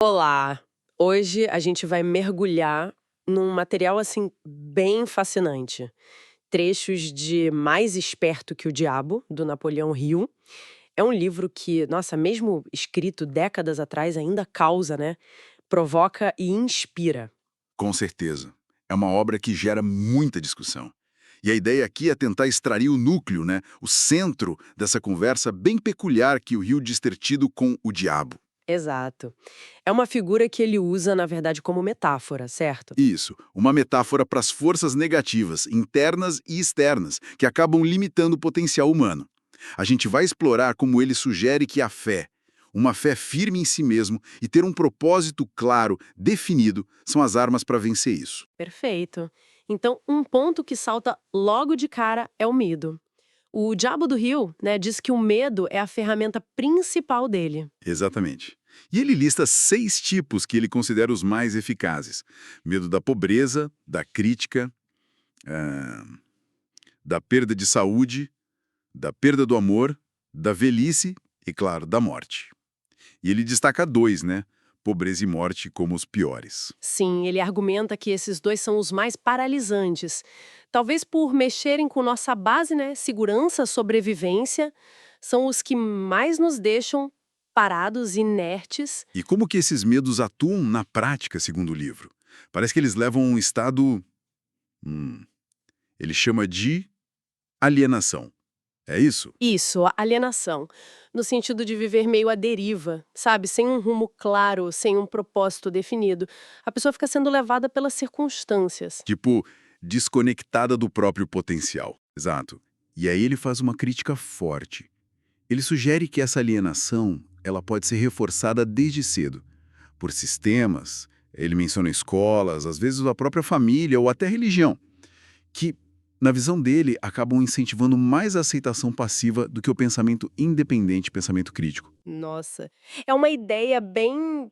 Olá! Hoje a gente vai mergulhar num material assim bem fascinante. Trechos de Mais Esperto que o Diabo, do Napoleão Hill. É um livro que, nossa, mesmo escrito décadas atrás, ainda causa, né? Provoca e inspira. Com certeza. É uma obra que gera muita discussão. E a ideia aqui é tentar extrair o núcleo, né, o centro dessa conversa bem peculiar que o Rio diz ter tido com o diabo. Exato. É uma figura que ele usa, na verdade, como metáfora, certo? Isso, uma metáfora para as forças negativas, internas e externas, que acabam limitando o potencial humano. A gente vai explorar como ele sugere que a fé, uma fé firme em si mesmo e ter um propósito claro, definido, são as armas para vencer isso. Perfeito. Então, um ponto que salta logo de cara é o medo. O Diabo do Rio, né, diz que o medo é a ferramenta principal dele. Exatamente. E ele lista 6 tipos que ele considera os mais eficazes. Medo da pobreza, da crítica, ah, da perda de saúde, da perda do amor, da velhice e, claro, da morte. E ele destaca 2, né? Pobreza e morte como os piores. Sim, ele argumenta que esses dois são os mais paralisantes. Talvez por mexerem com nossa base, né, segurança, sobrevivência, são os que mais nos deixam parados, inertes. E como que esses medos atuam na prática, segundo o livro? Parece que eles levam a um estado, hum, ele chama de alienação. É isso? Isso, a alienação, no sentido de viver meio à deriva, sabe? Sem um rumo claro, sem um propósito definido. A pessoa fica sendo levada pelas circunstâncias. Tipo, desconectada do próprio potencial. Exato. E aí ele faz uma crítica forte. Ele sugere que essa alienação ela pode ser reforçada desde cedo, por sistemas, ele menciona escolas, às vezes a própria família ou até religião, que, na visão dele, acabam incentivando mais a aceitação passiva do que o pensamento independente, pensamento crítico. Nossa, é uma ideia bem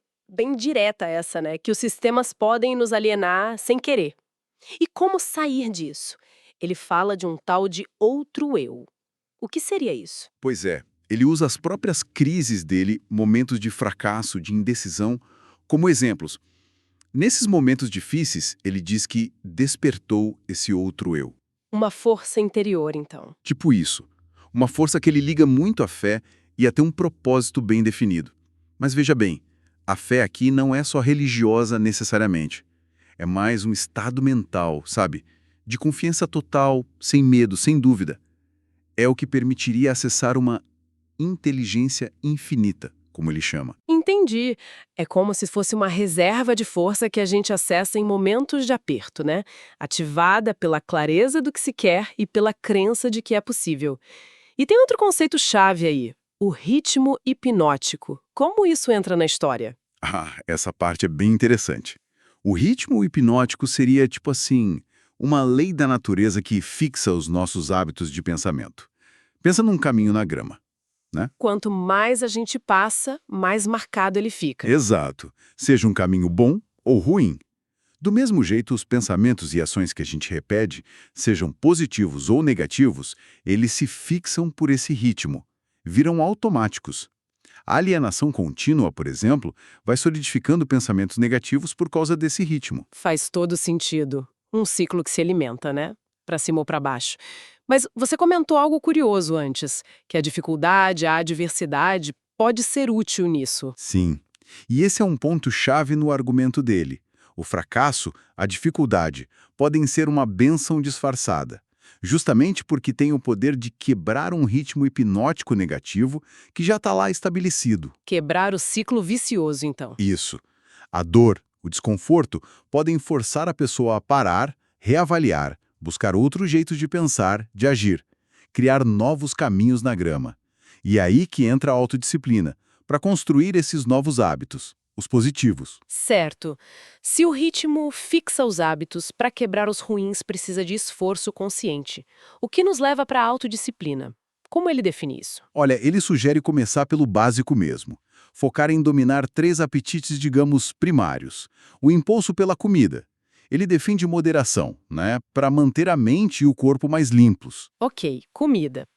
direta essa, né? Que os sistemas podem nos alienar sem querer. E como sair disso? Ele fala de um tal de outro eu. O que seria isso? Pois é, ele usa as próprias crises dele, momentos de fracasso, de indecisão, como exemplos. Nesses momentos difíceis, ele diz que despertou esse outro eu. Uma força interior, então. Tipo isso. Uma força que ele liga muito à fé e a ter um propósito bem definido. Mas veja bem, a fé aqui não é só religiosa necessariamente. É mais um estado mental, sabe? De confiança total, sem medo, sem dúvida. É o que permitiria acessar uma inteligência infinita, como ele chama. Entendi. É como se fosse uma reserva de força que a gente acessa em momentos de aperto, né? Ativada pela clareza do que se quer e pela crença de que é possível. E tem outro conceito-chave aí: o ritmo hipnótico. Como isso entra na história? Ah, essa parte é bem interessante. O ritmo hipnótico seria, tipo assim, uma lei da natureza que fixa os nossos hábitos de pensamento. Pensa num caminho na grama, né? Quanto mais a gente passa, mais marcado ele fica. Exato. Seja um caminho bom ou ruim. Do mesmo jeito, os pensamentos e ações que a gente repete, sejam positivos ou negativos, eles se fixam por esse ritmo, viram automáticos. A alienação contínua, por exemplo, vai solidificando pensamentos negativos por causa desse ritmo. Faz todo sentido. Um ciclo que se alimenta, né? Para cima ou para baixo. Mas você comentou algo curioso antes, que a dificuldade, a adversidade pode ser útil nisso. Sim. E esse é um ponto-chave no argumento dele. O fracasso, a dificuldade, podem ser uma bênção disfarçada, justamente porque tem o poder de quebrar um ritmo hipnótico negativo que já está lá estabelecido. Quebrar o ciclo vicioso, então. Isso. A dor, o desconforto, podem forçar a pessoa a parar, reavaliar, buscar outros jeitos de pensar, de agir, criar novos caminhos na grama. E é aí que entra a autodisciplina, para construir esses novos hábitos, os positivos. Certo. Se o ritmo fixa os hábitos, para quebrar os ruins precisa de esforço consciente. O que nos leva para a autodisciplina? Como ele define isso? Olha, ele sugere começar pelo básico mesmo. Focar em dominar 3 apetites, digamos, primários. O impulso pela comida. Ele defende moderação, né, para manter a mente e o corpo mais limpos. Ok, comida.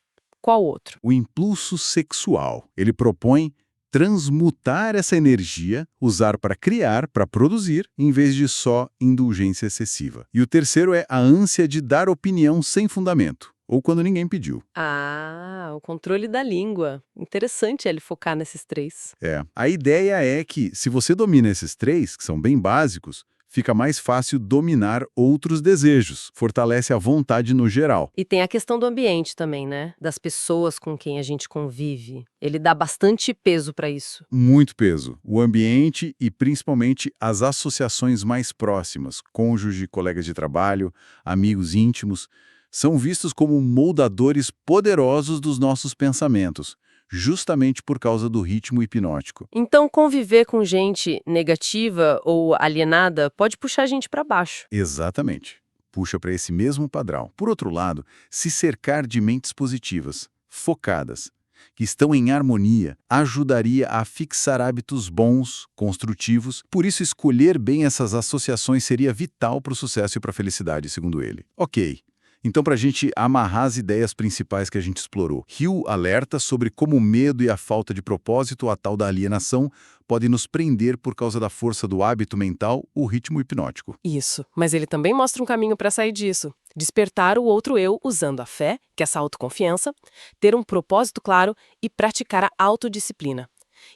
Qual outro? O impulso sexual. Ele propõe transmutar essa energia, usar para criar, para produzir, em vez de só indulgência excessiva. E o terceiro é a ânsia de dar opinião sem fundamento, ou quando ninguém pediu. Ah, o controle da língua. Interessante ele focar nesses três. A ideia é que, se você domina esses três, que são bem básicos, fica mais fácil dominar outros desejos, fortalece a vontade no geral. E tem a questão do ambiente também, né? Das pessoas com quem a gente convive. Ele dá bastante peso para isso. Muito peso. O ambiente e principalmente as associações mais próximas, cônjuge, colegas de trabalho, amigos íntimos, são vistos como moldadores poderosos dos nossos pensamentos, justamente por causa do ritmo hipnótico. Então, conviver com gente negativa ou alienada pode puxar a gente para baixo. Exatamente. Puxa para esse mesmo padrão. Por outro lado, se cercar de mentes positivas, focadas, que estão em harmonia, ajudaria a fixar hábitos bons, construtivos. Por isso, escolher bem essas associações seria vital para o sucesso e para a felicidade, segundo ele. Ok. Então, para a gente amarrar as ideias principais que a gente explorou, Hill alerta sobre como o medo e a falta de propósito, a tal da alienação, podem nos prender por causa da força do hábito mental, o ritmo hipnótico. Isso, mas ele também mostra um caminho para sair disso. Despertar o outro eu usando a fé, que é essa autoconfiança, ter um propósito claro e praticar a autodisciplina.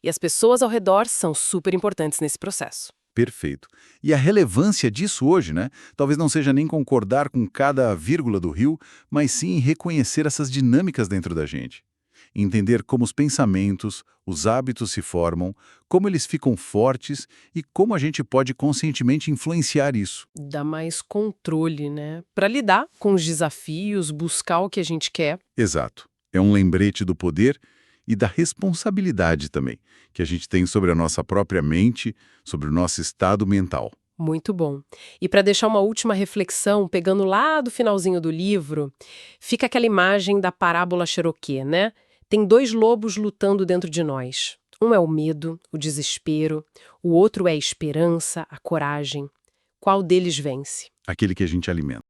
E as pessoas ao redor são super importantes nesse processo. Perfeito. E a relevância disso hoje, né? Talvez não seja nem concordar com cada vírgula do Hill, mas sim reconhecer essas dinâmicas dentro da gente. Entender como os pensamentos, os hábitos se formam, como eles ficam fortes e como a gente pode conscientemente influenciar isso. Dá mais controle, né? Para lidar com os desafios, buscar o que a gente quer. Exato. É um lembrete do poder e da responsabilidade também, que a gente tem sobre a nossa própria mente, sobre o nosso estado mental. Muito bom. E para deixar uma última reflexão, pegando lá do finalzinho do livro, fica aquela imagem da parábola Cherokee, né? Tem dois lobos lutando dentro de nós. Um é o medo, o desespero, o outro é a esperança, a coragem. Qual deles vence? Aquele que a gente alimenta.